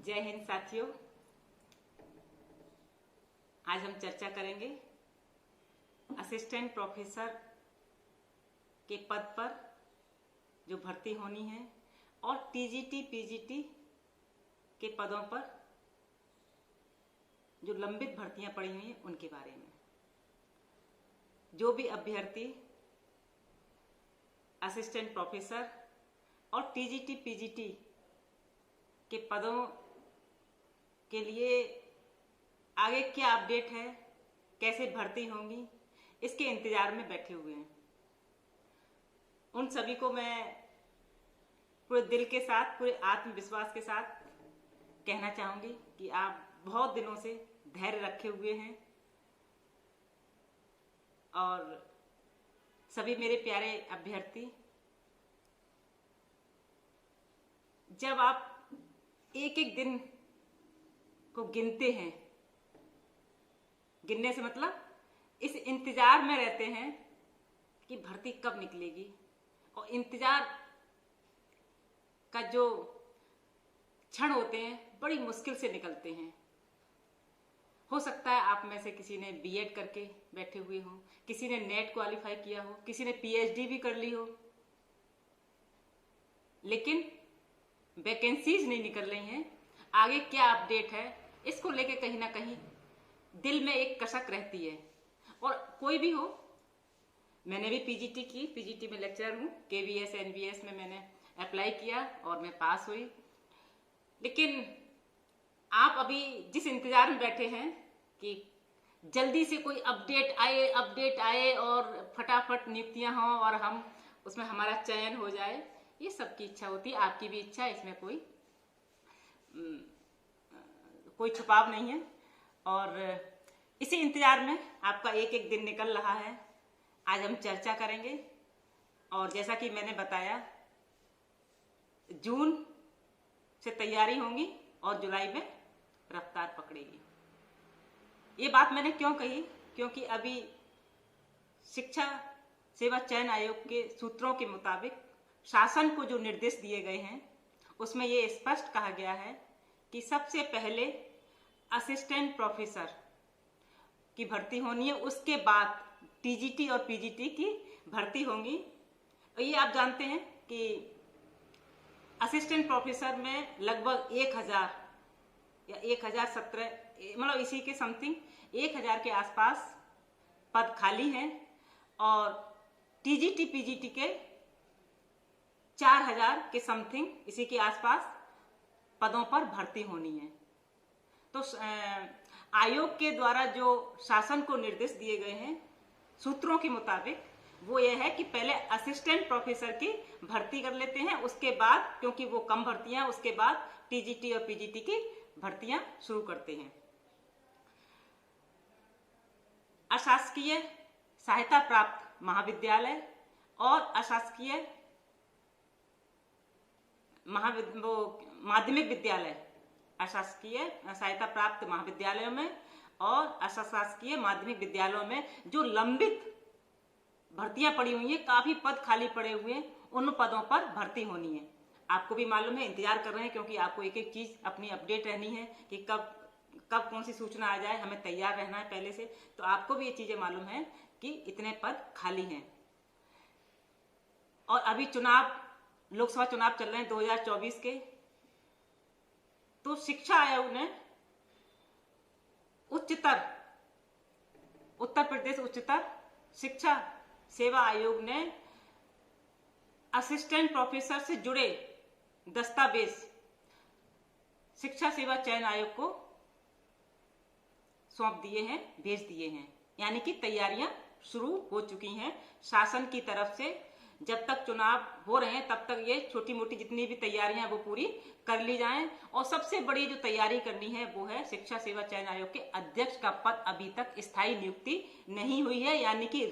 जय हिंद साथियों। आज हम चर्चा करेंगे असिस्टेंट प्रोफेसर के पद पर जो भर्ती होनी है और टीजीटी पीजीटी के पदों पर जो लंबित भर्तियां पड़ी हुई हैं उनके बारे में। जो भी अभ्यर्थी असिस्टेंट प्रोफेसर और टीजीटी पीजीटी के पदों के लिए आगे क्या अपडेट है, कैसे भर्ती होंगी, इसके इंतजार में बैठे हुए हैं। उन सभी को मैं पूरे दिल के साथ, पूरे आत्मविश्वास के साथ कहना चाहूंगी कि आप बहुत दिनों से धैर्य रखे हुए हैं और सभी मेरे प्यारे अभ्यर्थी, जब आप एक एक दिन को गिनते हैं, गिनने से मतलब इस इंतजार में रहते हैं कि भर्ती कब निकलेगी, और इंतजार का जो क्षण होते हैं बड़ी मुश्किल से निकलते हैं। हो सकता है आप में से किसी ने बीएड करके बैठे हुए हो, किसी ने नेट क्वालिफाई किया हो, किसी ने पीएचडी भी कर ली हो, लेकिन वैकेंसीज नहीं निकल रही हैं। आगे क्या अपडेट है, इसको लेके कहीं ना कहीं दिल में एक कसक रहती है। और कोई भी हो, मैंने भी पीजीटी की, पीजीटी में लेक्चरर हूँ, केवीएस एनवीएस में मैंने अप्लाई किया और मैं पास हुई। लेकिन आप अभी जिस इंतजार में बैठे हैं कि जल्दी से कोई अपडेट आए और फटाफट नियुक्तियां हों और हम उसमें हमारा चयन हो जाए, ये सबकी इच्छा होती है, आपकी भी इच्छा है, इसमें कोई छुपाव नहीं है। और इसी इंतजार में आपका एक एक दिन निकल रहा है। आज हम चर्चा करेंगे और जैसा कि मैंने बताया, जून से तैयारी होंगी और जुलाई में रफ्तार पकड़ेगी। ये बात मैंने क्यों कही, क्योंकि अभी शिक्षा सेवा चयन आयोग के सूत्रों के मुताबिक शासन को जो निर्देश दिए गए हैं उसमें ये स्पष्ट कहा गया है कि सबसे पहले असिस्टेंट प्रोफेसर की भर्ती होनी है, उसके बाद टीजीटी और पीजीटी की भर्ती होंगी। और ये आप जानते हैं कि असिस्टेंट प्रोफेसर में लगभग 1000 या 1017, मतलब इसी के समथिंग 1000 के आसपास पद खाली हैं और टीजीटी पीजीटी के 4000 के समथिंग, इसी के आसपास पदों पर भर्ती होनी है। तो आयोग के द्वारा जो शासन को निर्देश दिए गए हैं सूत्रों के मुताबिक, वो ये है कि पहले असिस्टेंट प्रोफेसर की भर्ती कर लेते हैं, उसके बाद, क्योंकि वो कम भर्तियां, उसके बाद टीजीटी और पीजीटी की भर्तियां शुरू करते हैं। अशासकीय सहायता प्राप्त महाविद्यालय और अशासकीय माध्यमिक विद्यालय, अशासकीय सहायता प्राप्त महाविद्यालयों में और अशासकीय माध्यमिक विद्यालयों में जो लंबित भर्तियां पड़ी हुई हैं, काफी पद खाली पड़े हुए हैं, उन पदों पर भर्ती होनी है। आपको भी मालूम है, इंतजार कर रहे हैं, क्योंकि आपको एक एक चीज अपनी अपडेट रहनी है कि कब कौन सी सूचना आ जाए, हमें तैयार रहना है पहले से। तो आपको भी ये चीजें मालूम है कि इतने पद खाली हैं। और अभी लोकसभा चुनाव चल रहे हैं 2024 के, तो शिक्षा आयोग ने उत्तर प्रदेश उच्चतर शिक्षा सेवा आयोग ने असिस्टेंट प्रोफेसर से जुड़े दस्तावेज शिक्षा सेवा चयन आयोग को सौंप दिए हैं, भेज दिए हैं। यानी कि तैयारियां शुरू हो चुकी हैं शासन की तरफ से। जब तक चुनाव हो रहे हैं तब तक ये छोटी मोटी जितनी भी तैयारियां वो पूरी कर ली जाएं। और सबसे बड़ी जो तैयारी करनी है वो है शिक्षा सेवा चयन आयोग के अध्यक्ष का पद अभी तक स्थायी नियुक्ति नहीं हुई है, यानी कि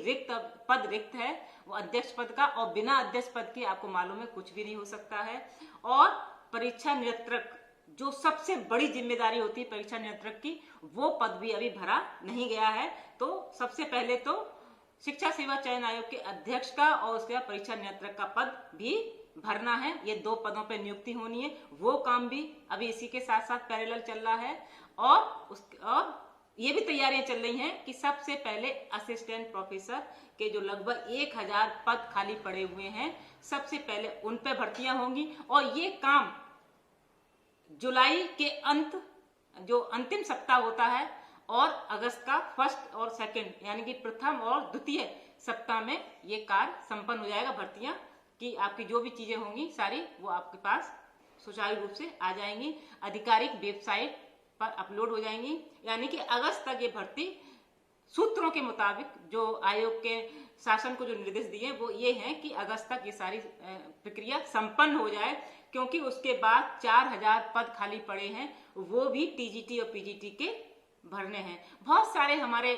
पद रिक्त है वो अध्यक्ष पद का, और बिना अध्यक्ष पद के आपको मालूम है कुछ भी नहीं हो सकता है। और परीक्षा नियंत्रक, जो सबसे बड़ी जिम्मेदारी होती है परीक्षा नियंत्रक की, वो पद भी अभी भरा नहीं गया है। तो सबसे पहले तो शिक्षा सेवा चयन आयोग के अध्यक्ष का और उसके बाद परीक्षा नियंत्रक का पद भी भरना है, ये 2 पदों पे नियुक्ति होनी है, वो काम भी अभी इसी के साथ साथ पैरेलल चल रहा है। और ये भी तैयारियां चल रही हैं कि सबसे पहले असिस्टेंट प्रोफेसर के जो लगभग 1000 पद खाली पड़े हुए हैं, सबसे पहले उन पे भर्तियां होंगी। और ये काम जुलाई के अंत, जो अंतिम सप्ताह होता है, और अगस्त का फर्स्ट और सेकंड यानी कि प्रथम और द्वितीय सप्ताह में ये कार्य संपन्न हो जाएगा। भर्तियां की आपकी जो भी चीजें होंगी सारी वो आपके पास सुचारू रूप से आ जाएंगी, आधिकारिक वेबसाइट पर अपलोड हो जाएंगी। यानी कि अगस्त तक ये भर्ती सूत्रों के मुताबिक जो आयोग के शासन को जो निर्देश दिए वो ये हैं कि अगस्त तक ये सारी प्रक्रिया संपन्न हो जाए, क्योंकि उसके बाद 4000 पद खाली पड़े हैं, वो भी टीजीटी और पीजीटी के भरने हैं। बहुत सारे हमारे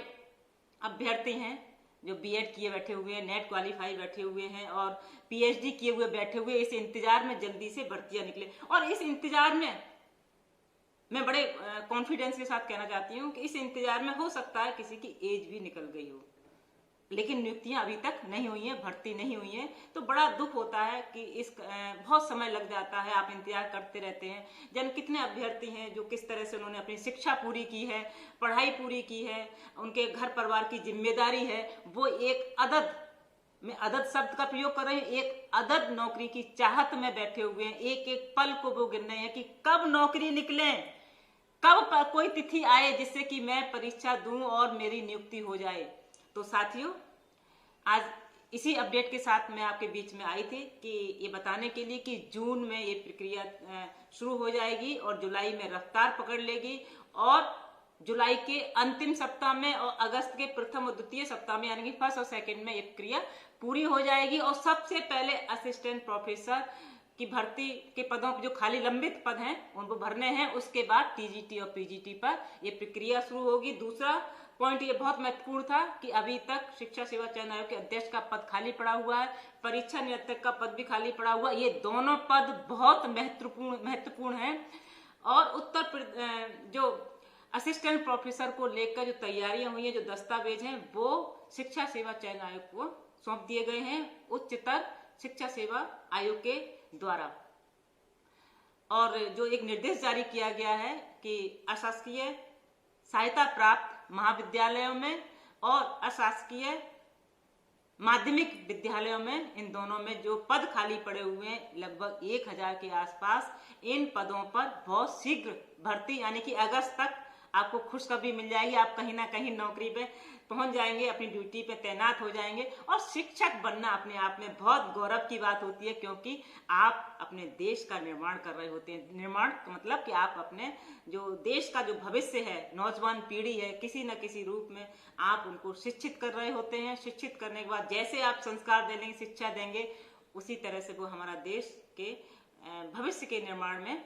अभ्यर्थी हैं जो बीएड किए बैठे हुए हैं, नेट क्वालिफाई बैठे हुए हैं और पीएचडी किए हुए बैठे हुए, इस इंतजार में जल्दी से भर्तियां निकले। और इस इंतजार में मैं बड़े कॉन्फिडेंस के साथ कहना चाहती हूँ कि इस इंतजार में हो सकता है किसी की एज भी निकल गई हो, लेकिन नियुक्तियां अभी तक नहीं हुई हैं, भर्ती नहीं हुई है। तो बड़ा दुख होता है कि इस बहुत समय लग जाता है, आप इंतजार करते रहते हैं। जन कितने अभ्यर्थी हैं जो किस तरह से उन्होंने अपनी शिक्षा पूरी की है, पढ़ाई पूरी की है, उनके घर परिवार की जिम्मेदारी है, वो एक अदद, मैं अदद शब्द का प्रयोग कर रही हूँ, एक अदद नौकरी की चाहत में बैठे हुए हैं। एक एक पल को वो गिन रहे हैं कि कब नौकरी निकले, कब कोई तिथि आए जिससे कि मैं परीक्षा दूं और मेरी नियुक्ति हो जाए। तो साथियों, आज इसी अपडेट के साथ मैं आपके बीच में आई थी कि ये बताने के लिए कि जून में ये प्रक्रिया शुरू हो जाएगी और जुलाई में रफ्तार पकड़ लेगी, और जुलाई के अंतिम सप्ताह में और अगस्त के प्रथम और द्वितीय सप्ताह में यानी कि फर्स्ट और सेकंड में ये प्रक्रिया पूरी हो जाएगी। और सबसे पहले असिस्टेंट प्रोफेसर की भर्ती के पदों जो खाली लंबित पद हैं उनको भरने हैं। उसके बाद टीजीटी और पीजीटी पर ये प्रक्रिया शुरू होगी। दूसरा पॉइंट ये बहुत महत्वपूर्ण था कि अभी तक शिक्षा सेवा चयन आयोग के अध्यक्ष का पद खाली पड़ा हुआ है, परीक्षा नियंत्रक का पद भी खाली पड़ा हुआ है। ये दोनों पद बहुत महत्वपूर्ण हैं। और जो असिस्टेंट प्रोफेसर को लेकर जो तैयारियां हुई हैं, जो दस्तावेज हैं, वो शिक्षा सेवा चयन आयोग को सौंप दिए गए हैं, उच्चतर शिक्षा सेवा आयोग के द्वारा। और जो एक निर्देश जारी किया गया है कि अशासकीय सहायता प्राप्त महाविद्यालयों में और अशासकीय माध्यमिक विद्यालयों में, इन दोनों में जो पद खाली पड़े हुए हैं लगभग 1000 के आसपास, इन पदों पर बहुत शीघ्र भर्ती यानी कि अगस्त तक आपको खुशखबरी मिल जाएगी। आप कहीं ना कहीं नौकरी पे पहुंच जाएंगे, अपनी ड्यूटी पे तैनात हो जाएंगे। और शिक्षक बनना अपने आप में बहुत गौरव की बात होती है, क्योंकि आप अपने देश का निर्माण कर रहे होते हैं। निर्माण का मतलब कि आप अपने जो देश का जो भविष्य है, नौजवान पीढ़ी है, किसी न किसी रूप में आप उनको शिक्षित कर रहे होते हैं। शिक्षित करने के बाद जैसे आप संस्कार देंगे, शिक्षा देंगे, उसी तरह से वो हमारा देश के भविष्य के निर्माण में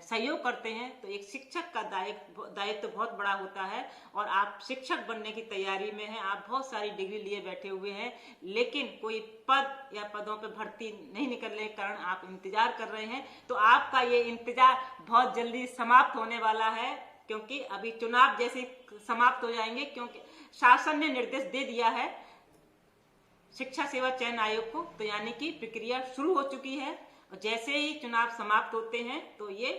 सहयोग करते हैं। तो एक शिक्षक का दायित्व तो बहुत बड़ा होता है। और आप शिक्षक बनने की तैयारी में हैं, आप बहुत सारी डिग्री लिए बैठे हुए हैं, लेकिन कोई पद या पदों पे भर्ती नहीं निकलने के कारण आप इंतजार कर रहे हैं। तो आपका ये इंतजार बहुत जल्दी समाप्त होने वाला है, क्योंकि अभी चुनाव जैसे समाप्त हो जाएंगे, क्योंकि शासन ने निर्देश दे दिया है शिक्षा सेवा चयन आयोग को। तो यानी कि प्रक्रिया शुरू हो चुकी है, और जैसे ही चुनाव समाप्त होते हैं तो ये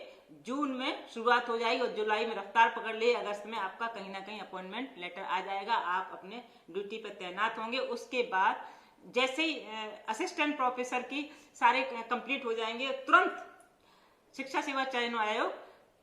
जून में शुरुआत हो जाएगी और जुलाई में रफ्तार पकड़ ले, अगस्त में आपका कहीं ना कहीं अपॉइंटमेंट लेटर आ जाएगा, आप अपने ड्यूटी पर तैनात होंगे। उसके बाद जैसे ही असिस्टेंट प्रोफेसर की सारे कंप्लीट हो जाएंगे, तुरंत शिक्षा सेवा चयन आयोग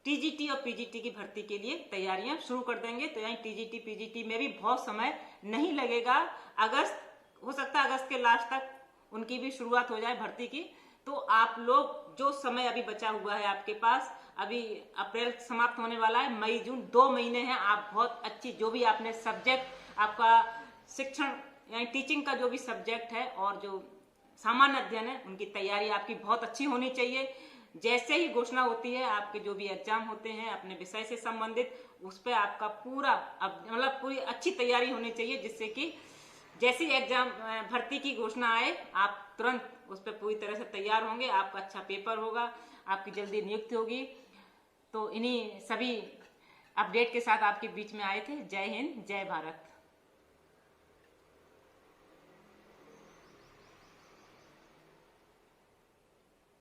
टीजीटी और पीजीटी की भर्ती के लिए तैयारियां शुरू कर देंगे। तो यहाँ टीजीटी पीजीटी में भी बहुत समय नहीं लगेगा, अगस्त हो सकता है अगस्त के लास्ट तक उनकी भी शुरुआत हो जाए भर्ती की। तो आप लोग जो समय अभी बचा हुआ है आपके पास, अभी अप्रैल समाप्त होने वाला है, मई जून 2 महीने हैं, आप बहुत अच्छी जो भी आपने सब्जेक्ट, आपका शिक्षण यानी टीचिंग का जो भी सब्जेक्ट है और जो सामान्य अध्ययन है, उनकी तैयारी आपकी बहुत अच्छी होनी चाहिए। जैसे ही घोषणा होती है, आपके जो भी एग्जाम होते हैं अपने विषय से संबंधित, उस पर आपका पूरा मतलब पूरी अच्छी तैयारी होनी चाहिए, जिससे कि जैसे एग्जाम भर्ती की घोषणा आए आप तुरंत उस पर पूरी तरह से तैयार होंगे, आपका अच्छा पेपर होगा, आपकी जल्दी नियुक्ति होगी। तो इन्हीं सभी अपडेट के साथ आपके बीच में आए थे। जय हिंद, जय भारत।